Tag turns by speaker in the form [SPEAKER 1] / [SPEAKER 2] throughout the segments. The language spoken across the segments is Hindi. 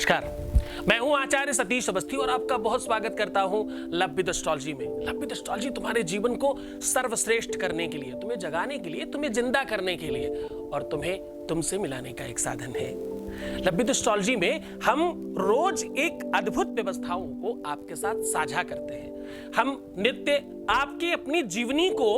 [SPEAKER 1] नमस्कार, मैं हूं आचार्य सतीश अवस्थी और आपका बहुत स्वागत करता हूं लव विद एस्ट्रोलॉजी में। लव विद एस्ट्रोलॉजी तुम्हारे जीवन को सर्वश्रेष्ठ करने के लिए, तुम्हें जगाने के लिए, तुम्हें जिंदा करने के लिए और तुम्हें तुमसे मिलाने का एक साधन है। लव विद एस्ट्रोलॉजी में हम रोज एक अद्भुत व्यवस्थाओं को आपके साथ साझा करते हैं। हम नित्य आपकी अपनी जीवनी को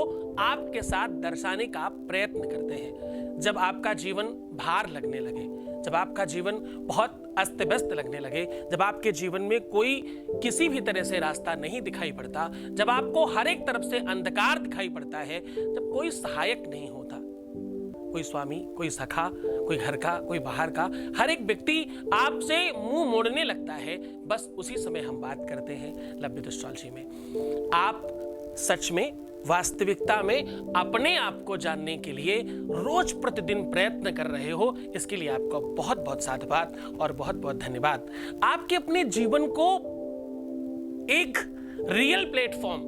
[SPEAKER 1] आपके साथ दर्शाने का प्रयत्न करते हैं। जब आपका जीवन भार लगने लगे, जब आपका जीवन बहुत अस्त व्यस्त लगने लगे, जब आपके जीवन में कोई किसी भी तरह से रास्ता नहीं दिखाई पड़ता, जब आपको हर एक तरफ से अंधकार दिखाई पड़ता है, जब कोई सहायक नहीं होता, कोई स्वामी, कोई सखा, कोई घर का, कोई बाहर का, हर एक व्यक्ति आपसे मुंह मोड़ने लगता है, बस उसी समय हम बात करते हैं लव विद एस्ट्रोलॉजी में। आप सच में वास्तविकता में अपने आप को जानने के लिए रोज प्रतिदिन प्रयत्न कर रहे हो, इसके लिए आपको बहुत बहुत साधुवाद और बहुत बहुत धन्यवाद। आपके अपने जीवन को एक रियल प्लेटफॉर्म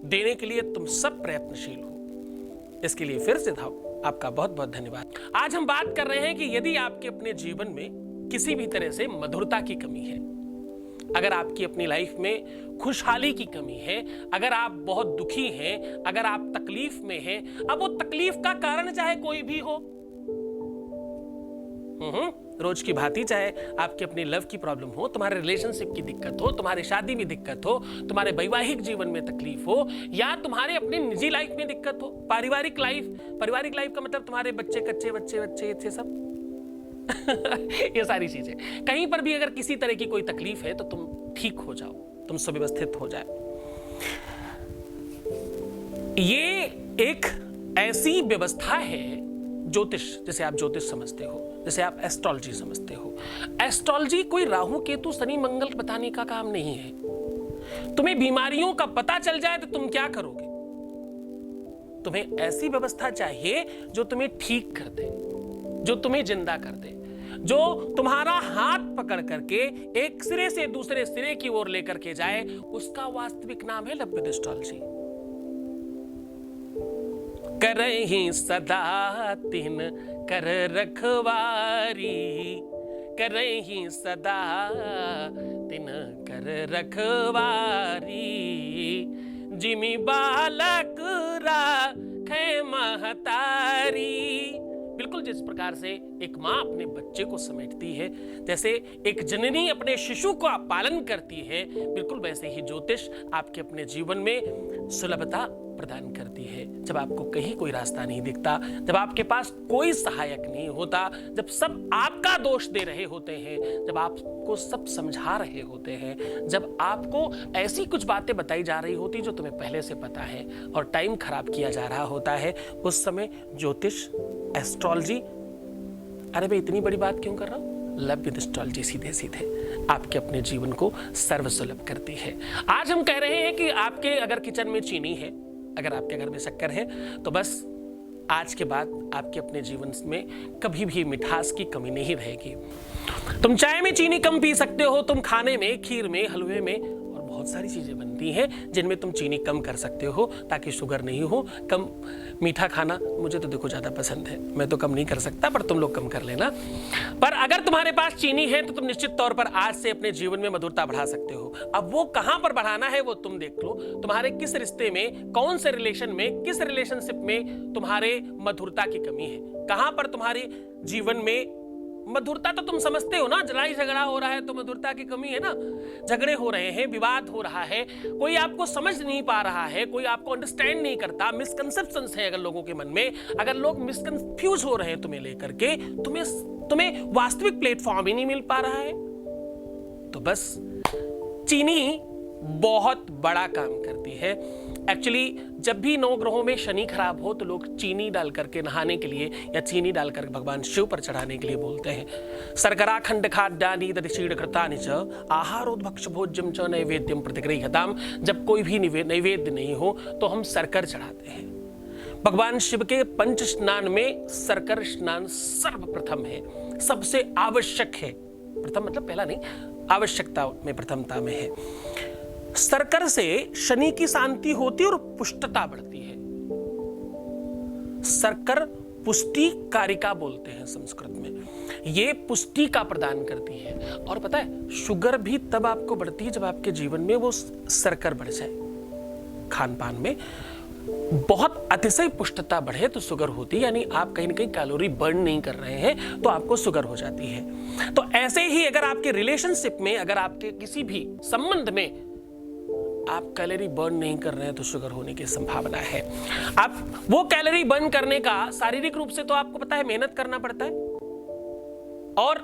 [SPEAKER 1] देने के लिए तुम सब प्रयत्नशील हो, इसके लिए फिर से आपका बहुत बहुत धन्यवाद। आज हम बात कर रहे हैं कि यदि आपके अपने जीवन में किसी भी तरह से मधुरता की कमी है, अगर आपकी अपनी लाइफ में खुशहाली की कमी है, अगर आप बहुत दुखी हैं, अगर आप तकलीफ में हैं, अब वो तकलीफ का कारण चाहे कोई भी हो, रोज की भांति, चाहे आपकी अपनी लव की प्रॉब्लम हो, तुम्हारे रिलेशनशिप की दिक्कत हो, तुम्हारी शादी में दिक्कत हो, तुम्हारे वैवाहिक जीवन में तकलीफ हो, या तुम्हारे अपने निजी लाइफ में दिक्कत हो, पारिवारिक लाइफ का मतलब तुम्हारे बच्चे, कच्चे बच्चे ये सब ये सारी चीजें, कहीं पर भी अगर किसी तरह की कोई तकलीफ है तो तुम ठीक हो जाओ, तुम सुव्यवस्थित हो जाए। ये एक ऐसी व्यवस्था है, ज्योतिष, जैसे आप ज्योतिष समझते हो, जैसे आप एस्ट्रोलॉजी समझते हो। एस्ट्रोलॉजी कोई राहु केतु शनि मंगल बताने का काम नहीं है। तुम्हें बीमारियों का पता चल जाए तो तुम क्या करोगे? तुम्हें ऐसी व्यवस्था चाहिए जो तुम्हें ठीक कर दे, जो तुम्हें जिंदा कर दे, जो तुम्हारा हाथ पकड़ करके एक सिरे से दूसरे सिरे की ओर लेकर के जाए। उसका वास्तविक नाम है लव विद एस्ट्रोलॉजी। करहि सदा तिन कर रखवारी, करहि सदा तिन कर रखवारी, जिमि बालक राखे महतारी। बिल्कुल जिस प्रकार से एक माँ अपने बच्चे को समेटती है, जैसे एक जननी अपने शिशु का पालन करती है, बिल्कुल वैसे ही ज्योतिष आपके अपने जीवन में सुलभता प्रदान करती है। जब आपको कहीं कोई रास्ता नहीं दिखता, जब आपके पास कोई सहायक नहीं होता, जब सब आपका दोष दे रहे होते हैं, जब आपको सब समझा रहे होते हैं, जब आपको ऐसी कुछ बातें बताई जा रही होती जो तुम्हें पहले से पता है और टाइम खराब किया जा रहा होता है, उस समय ज्योतिष, एस्ट्रोलॉजी, अरे मैं इतनी बड़ी बात क्यों कर रहा हूं, लव विद एस्ट्रोलॉजी सीधे सीधे आपके अपने जीवन को सर्वसुलभ करती है। आज हम कह रहे हैं कि आपके अगर किचन में चीनी है, अगर आपके घर में शक्कर है, तो बस आज के बाद आपके अपने जीवन में कभी भी मिठास की कमी नहीं रहेगी। तुम चाय में चीनी कम पी सकते हो, तुम खाने में, खीर में, हलवे में और बहुत सारी चीजें बनती हैं जिनमें तुम चीनी कम कर सकते हो ताकि शुगर नहीं हो। कम मीठा खाना मुझे तो देखो ज्यादा पसंद है, मैं तो कम नहीं कर सकता, पर तुम लोग कम कर लेना। पर अगर तुम्हारे पास चीनी है तो तुम निश्चित तौर पर आज से अपने जीवन में मधुरता बढ़ा सकते हो। अब वो कहां पर बढ़ाना है वो तुम देख लो। तुम्हारे किस रिश्ते में, कौन से रिलेशन में, किस रिलेशनशिप में तुम्हारे मधुरता की कमी है, कहां पर तुम्हारे जीवन में मधुरता, तो तुम समझते हो ना, लड़ाई झगड़ा हो रहा है तो मधुरता की कमी है ना। झगड़े हो रहे हैं, विवाद हो रहा है, कोई आपको समझ नहीं पा रहा है, कोई आपको अंडरस्टैंड नहीं करता, मिसकंसेप्शंस है अगर लोगों के मन में, अगर लोग मिसकंफ्यूज हो रहे हैं तुम्हें लेकर के, तुम्हें वास्तविक प्लेटफॉर्म ही नहीं मिल पा रहा है, तो बस चीनी बहुत बड़ा काम करती है। एक्चुअली जब भी 9 ग्रहों में शनि खराब हो तो लोग चीनी डाल करके नहाने के लिए या चीनी डालकर भगवान शिव पर चढ़ाने के लिए बोलते हैं। शर्करा खंड खाद्यानि दधिक्षीण कृतानि च आहारोद्भक्ष भोज्यम च नैवेद्यम प्रतिगृह्यताम। जब कोई भी नैवेद्य नहीं हो तो हम शर्कर चढ़ाते हैं। भगवान शिव के पंच स्नान में शर्कर स्नान सर्वप्रथम है, सबसे आवश्यक है। प्रथम मतलब पहला नहीं, आवश्यकता में प्रथमता में है। शर्कर से शनि की शांति होती है और पुष्टता बढ़ती है। शर्कर पुष्टि कारिका बोलते हैं संस्कृत में। ये पुष्टि का प्रदान करती है। और पता है, शुगर भी तब आपको बढ़ती है जब आपके जीवन में वो शर्कर बढ़ जाए, खान पान में बहुत अतिशय पुष्टता बढ़े तो शुगर होती है, यानी आप कहीं ना कहीं कैलोरी बर्न नहीं कर रहे हैं तो आपको शुगर हो जाती है। तो ऐसे ही अगर आपके रिलेशनशिप में, अगर आपके किसी भी संबंध में आप कैलोरी बर्न नहीं कर रहे हैं तो शुगर होने की संभावना है। आप वो कैलोरी बर्न करने का शारीरिक रूप से तो आपको पता है मेहनत करना पड़ता है, और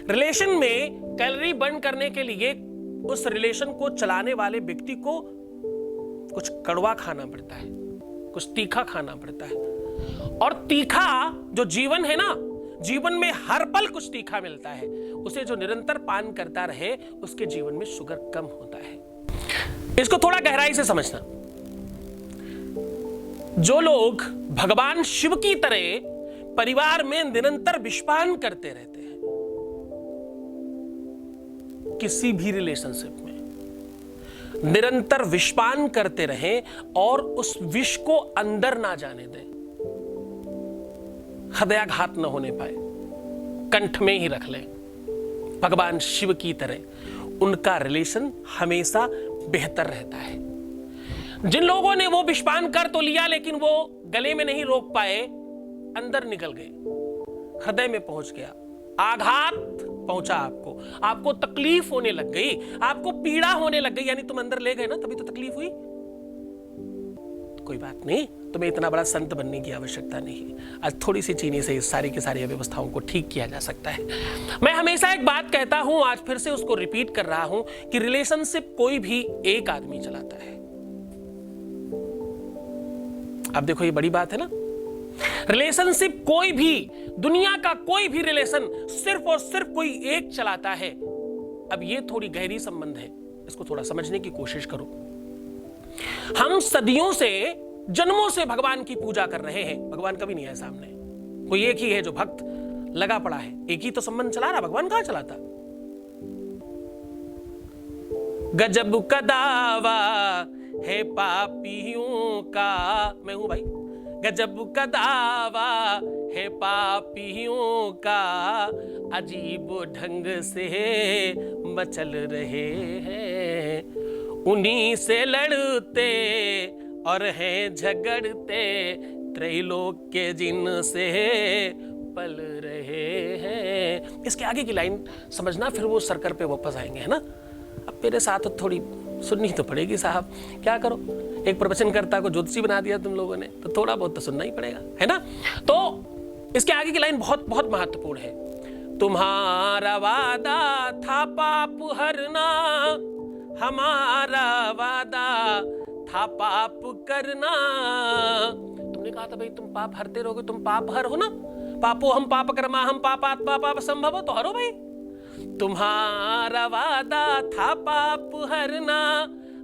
[SPEAKER 1] रिलेशन में कैलोरी बर्न करने के लिए उस रिलेशन को चलाने वाले व्यक्ति को कुछ कड़वा खाना पड़ता है, कुछ तीखा खाना पड़ता है। और तीखा जो जीवन है ना, जीवन में हर पल कुछ तीखा मिलता है, उसे जो निरंतर पान करता रहे उसके जीवन में शुगर कम होता है। इसको थोड़ा गहराई से समझना। जो लोग भगवान शिव की तरह परिवार में निरंतर विषपान करते रहते हैं, किसी भी रिलेशनशिप में निरंतर विषपान करते रहें और उस विष को अंदर ना जाने दें, हृदयाघात न होने पाए, कंठ में ही रख लें भगवान शिव की तरह, उनका रिलेशन हमेशा बेहतर रहता है। जिन लोगों ने वो विषपान कर तो लिया लेकिन वो गले में नहीं रोक पाए, अंदर निकल गए, हृदय में पहुंच गया, आघात पहुंचा, आपको तकलीफ होने लग गई, आपको पीड़ा होने लग गई, यानी तुम अंदर ले गए ना, तभी तो तकलीफ हुई। कोई बात नहीं, तुम्हें इतना बड़ा संत बनने की आवश्यकता नहीं है। आज थोड़ी सी चीनी से इस सारी की सारी व्यवस्थाओं को ठीक किया जा सकता है। मैं हमेशा एक बात कहता हूं, आज फिर से उसको रिपीट कर रहा हूं कि रिलेशनशिप कोई भी एक आदमी चलाता है। अब देखो, ये बड़ी बात है ना। रिलेशनशिप कोई भी, दुनिया का कोई भी रिलेशन सिर्फ और सिर्फ कोई एक चलाता है। अब ये थोड़ी गहरी संबंध है, इसको थोड़ा समझने की कोशिश करो। हम सदियों से, जन्मों से भगवान की पूजा कर रहे हैं, भगवान कभी नहीं है सामने, कोई एक ही है जो भक्त लगा पड़ा है, एक ही तो संबंध चला रहा, भगवान कहां चलाता। गजब का दावा है पापियों का, मैं हूं भाई, गजब का दावा है पापियों का, अजीब ढंग से मचल रहे हैं, उन्हीं से लड़ते और हैं झगड़ते, त्रैलोक के जिन से पल रहे हैं। इसके आगे की लाइन समझना, फिर वो सर्कल पे वापस आएंगे, है ना। अब मेरे साथ थोड़ी सुननी तो पड़ेगी साहब, क्या करो, एक प्रवचनकर्ता को ज्योतिषी बना दिया तुम लोगों ने, तो थोड़ा बहुत तो सुनना ही पड़ेगा, है ना। तो इसके आगे की लाइन बहुत बहुत महत्वपूर्ण है। तुम्हारा वादा था पाप हरना, हमारा वादा था पाप करना। तुमने कहा था भाई तुम पाप हरते रहोगे, तुम पाप हर हो ना, पापो हम पाप कर्मा हम पापात्मा पाप संभव, तो हरो भाई। तुम्हारा वादा था पाप हरना,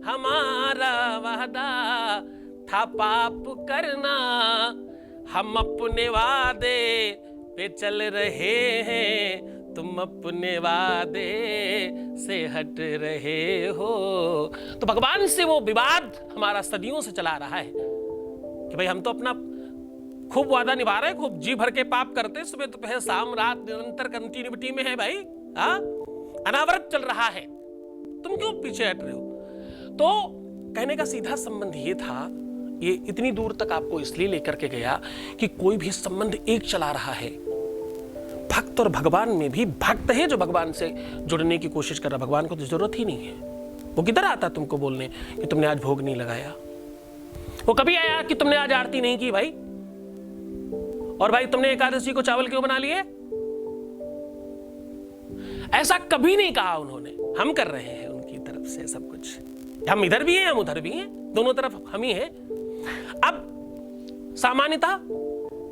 [SPEAKER 1] हमारा वादा था पाप करना, हम अपने वादे पे चल रहे हैं, तुम अपने वादे से हट रहे हो। तो भगवान से वो विवाद हमारा सदियों से चला रहा है कि भाई हम तो अपना खूब वादा निभा रहे हैं, खूब जी भर के पाप करते, सुबह दोपहर शाम रात निरंतर कंटिन्यूटी में है भाई, हाँ, अनावरत चल रहा है, तुम क्यों पीछे हट रहे हो। तो कहने का सीधा संबंध ये था, ये इतनी दूर तक आपको इसलिए लेकर के गया कि कोई भी संबंध एक चला रहा है। भक्त और भगवान में भी भक्त है जो भगवान से जुड़ने की कोशिश कर रहा, भगवान को तो जरूरत ही नहीं है, वो किधर आता तुमको बोलने कि तुमने आज भोग नहीं लगाया। वो कभी आया कि तुमने आज आरती नहीं की भाई, और भाई तुमने एकादशी को चावल क्यों बना लिए, ऐसा कभी नहीं कहा उन्होंने। हम कर रहे हैं उनकी तरफ से सब कुछ, हम इधर भी हैं हम उधर भी हैं, दोनों तरफ हम ही हैं। अब सामान्यतः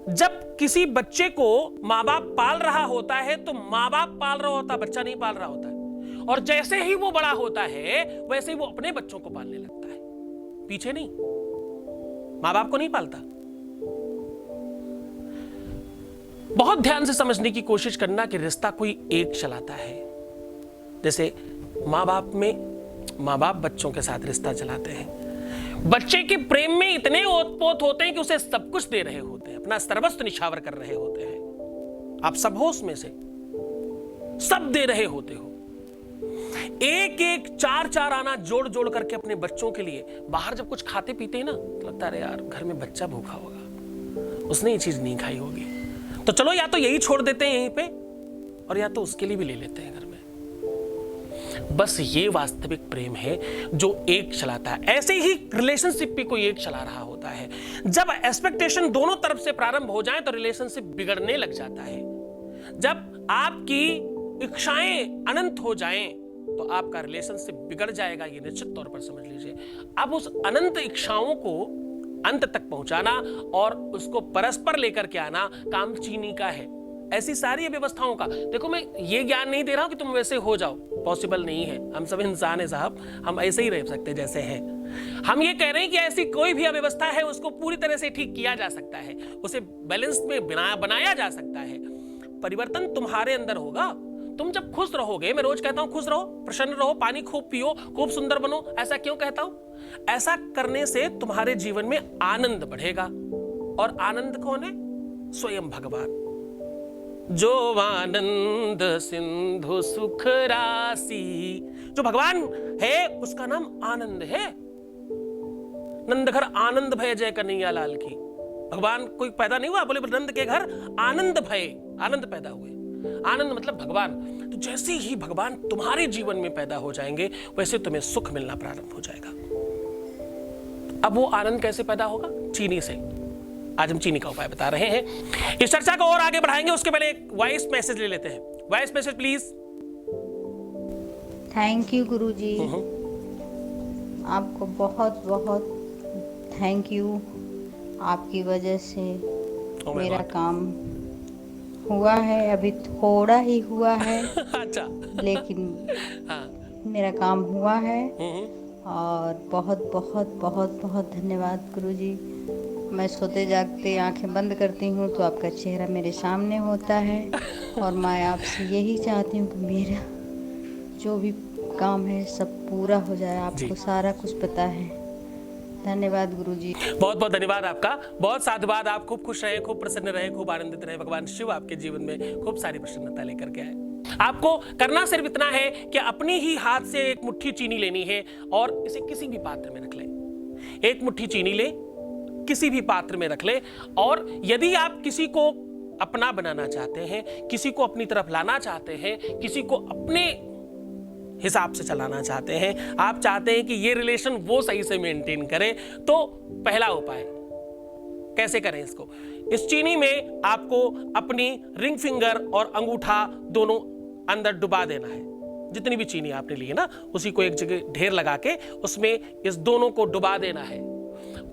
[SPEAKER 1] जब किसी बच्चे को माँ बाप पाल रहा होता है तो माँ बाप पाल रहा होता, बच्चा नहीं पाल रहा होता है, और जैसे ही वो बड़ा होता है वैसे ही वो अपने बच्चों को पालने लगता है, पीछे नहीं, माँ बाप को नहीं पालता। बहुत ध्यान से समझने की कोशिश करना कि रिश्ता कोई एक चलाता है। जैसे माँ बाप बच्चों के साथ रिश्ता चलाते हैं, बच्चे के प्रेम में इतने ओतपोत होते हैं कि उसे सब कुछ दे रहे होते हैं, अपना सर्वस्व निछावर कर रहे होते हैं। आप सब हो उसमें से, सब दे रहे होते हो। एक एक चार चार आना जोड़ जोड़ करके अपने बच्चों के लिए। बाहर जब कुछ खाते पीते हैं ना तो लगता है यार घर में बच्चा भूखा होगा, उसने ये चीज नहीं खाई होगी, तो चलो या तो यही छोड़ देते हैं यहीं पे, और या तो उसके लिए भी ले लेते हैं घर में। बस ये वास्तविक प्रेम है जो एक चलाता है। ऐसे ही रिलेशनशिप भी कोई एक चला रहा होता है। जब एक्सपेक्टेशन दोनों तरफ से प्रारंभ हो जाए तो रिलेशनशिप बिगड़ने लग जाता है। जब आपकी इच्छाएं अनंत हो जाएं तो आपका रिलेशनशिप बिगड़ जाएगा, ये निश्चित तौर पर समझ लीजिए। अब उस अनंत इच्छाओं को अंत तक पहुंचाना और उसको परस्पर लेकर के आना काम चीनी का है। ऐसी सारी व्यवस्थाओं का, देखो मैं ये ज्ञान नहीं दे रहा हूं कि तुम वैसे हो जाओ, पॉसिबल नहीं है। हम सब इंसान है साहब, हम ऐसे ही रह सकते जैसे हैं। हम ये कह रहे हैं कि ऐसी कोई भी अव्यवस्था है उसको पूरी तरह से ठीक किया जा सकता है, उसे बैलेंस में बनाया जा सकता है। परिवर्तन तुम्हारे अंदर होगा। तुम जब खुश रहोगे, मैं रोज कहता हूं खुश रहो, प्रसन्न रहो, पानी खूब पियो, खूब सुंदर बनो। ऐसा क्यों कहता हूं? ऐसा करने से तुम्हारे जीवन में आनंद बढ़ेगा। और आनंद कौन है? स्वयं भगवान। जो आनंद सिंधु सुख राशि, जो भगवान है उसका नाम आनंद है। नंद घर आनंद भय जय कन्हैया लाल की। भगवान कोई पैदा नहीं हुआ, बोले नंद के घर आनंद भय, आनंद पैदा हुए। आनंद मतलब भगवान। तो जैसे ही भगवान तुम्हारे जीवन में पैदा हो जाएंगे वैसे तुम्हें सुख मिलना प्रारंभ हो जाएगा। अब वो आनंद कैसे पैदा होगा? चीनी से। आज हम चीनी का उपाय बता रहे हैं। इस चर्चा को और आगे बढ़ाएंगे, उसके पहले एक वॉइस मैसेज ले लेते हैं। Voice message please.
[SPEAKER 2] Thank you गुरुजी, आपको बहुत बहुत थैंक यू। आपकी वजह से मेरा काम हुआ है, अभी थोड़ा ही हुआ है
[SPEAKER 1] अच्छा
[SPEAKER 2] लेकिन
[SPEAKER 1] हाँ।
[SPEAKER 2] मेरा काम हुआ है। और बहुत बहुत बहुत बहुत धन्यवाद गुरुजी। मैं सोते जागते आंखें बंद करती हूँ तो आपका चेहरा मेरे सामने होता है और मैं आपसे यही चाहती हूँ कि मेरा जो भी काम है सब पूरा हो जाए। आपको सारा कुछ पता है। धन्यवाद गुरुजी।
[SPEAKER 1] बहुत बहुत धन्यवाद आपका, बहुत साधुवाद। आप खूब खुश रहे, खूब प्रसन्न रहे, खूब आनंदित रहे। भगवान शिव आपके जीवन में खूब सारी प्रसन्नता लेकर के आए। आपको करना सिर्फ इतना है कि अपनी ही हाथ से एक मुट्ठी चीनी लेनी है और इसे किसी भी पात्र में रख ले। एक मुट्ठी चीनी ले, किसी भी पात्र में रख ले। और यदि आप किसी को अपना बनाना चाहते हैं, किसी को अपनी तरफ लाना चाहते हैं, किसी को अपने हिसाब से चलाना चाहते हैं, आप चाहते हैं कि ये रिलेशन वो सही से मेंटेन करे, तो पहला उपाय कैसे करें इसको? इस चीनी में आपको अपनी रिंग फिंगर और अंगूठा दोनों अंदर डुबा देना है। जितनी भी चीनी आपने ली है ना, उसी को एक जगह ढेर लगा के उसमें इस दोनों को डुबा देना है।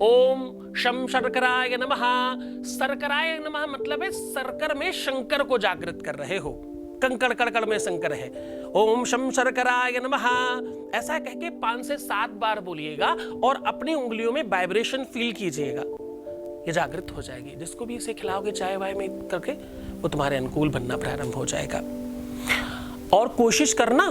[SPEAKER 1] ओम शम शर्कराय नमः। शर्कराय नमः मतलब है शर्कर में शंकर को जागृत कर रहे हो। कंकड़ कड़कड़ में शंकर है। ओम शम शर्कराय नमः ऐसा कह के 5 से 7 बार बोलिएगा और अपनी उंगलियों में वाइब्रेशन फील कीजिएगा, ये जागृत हो जाएगी। जिसको भी इसे खिलाओगे चाय वाय में करके, वो तुम्हारे अनुकूल बनना प्रारंभ हो जाएगा। और कोशिश करना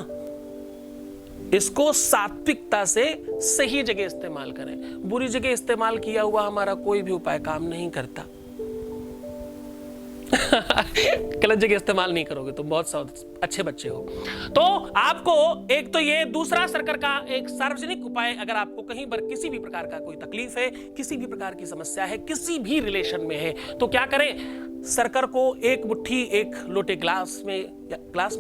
[SPEAKER 1] इसको सात्विकता से सही जगह इस्तेमाल करें। बुरी जगह इस्तेमाल किया हुआ हमारा कोई भी उपाय काम नहीं करता। गलत जगह इस्तेमाल नहीं करोगे तो बहुत अच्छे बच्चे हो। तो आपको एक तो ये, दूसरा शर्कर का एक सार्वजनिक उपाय, अगर आपको कहीं पर किसी भी प्रकार का कोई तकलीफ है, किसी भी प्रकार की समस्या है, किसी भी रिलेशन में है, तो क्या करें? शर्कर को एक मुट्ठी एक लोटे ग्लास में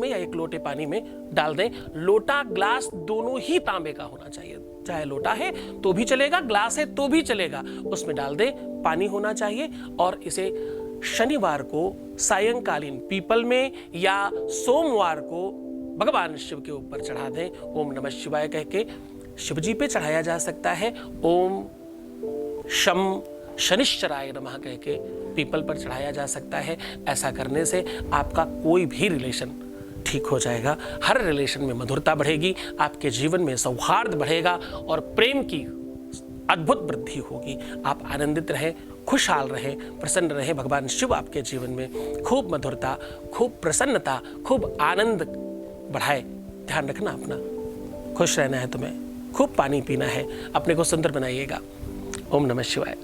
[SPEAKER 1] या एक लोटे पानी में डाल दें। लोटा ग्लास दोनों ही तांबे का होना चाहिए। चाहे लोटा है तो भी चलेगा, ग्लास है तो भी चलेगा। उसमें डाल दें, पानी होना चाहिए और इसे शनिवार को सायंकालीन पीपल में या सोमवार को भगवान शिव के ऊपर चढ़ा दें। ओम नमः शिवाय कह के शिव जी पे चढ़ाया जा सकता है। ओम शम शनिश्चराय नमः कह के पीपल पर चढ़ाया जा सकता है। ऐसा करने से आपका कोई भी रिलेशन ठीक हो जाएगा। हर रिलेशन में मधुरता बढ़ेगी, आपके जीवन में सौहार्द बढ़ेगा और प्रेम की अद्भुत वृद्धि होगी। आप आनंदित रहें, खुशहाल रहें, प्रसन्न रहें। भगवान शिव आपके जीवन में खूब मधुरता, खूब प्रसन्नता, खूब आनंद बढ़ाए। ध्यान रखना अपना, खुश रहना है तुम्हें, खूब पानी पीना है, अपने को सुंदर बनाइएगा। ओम नमः शिवाय।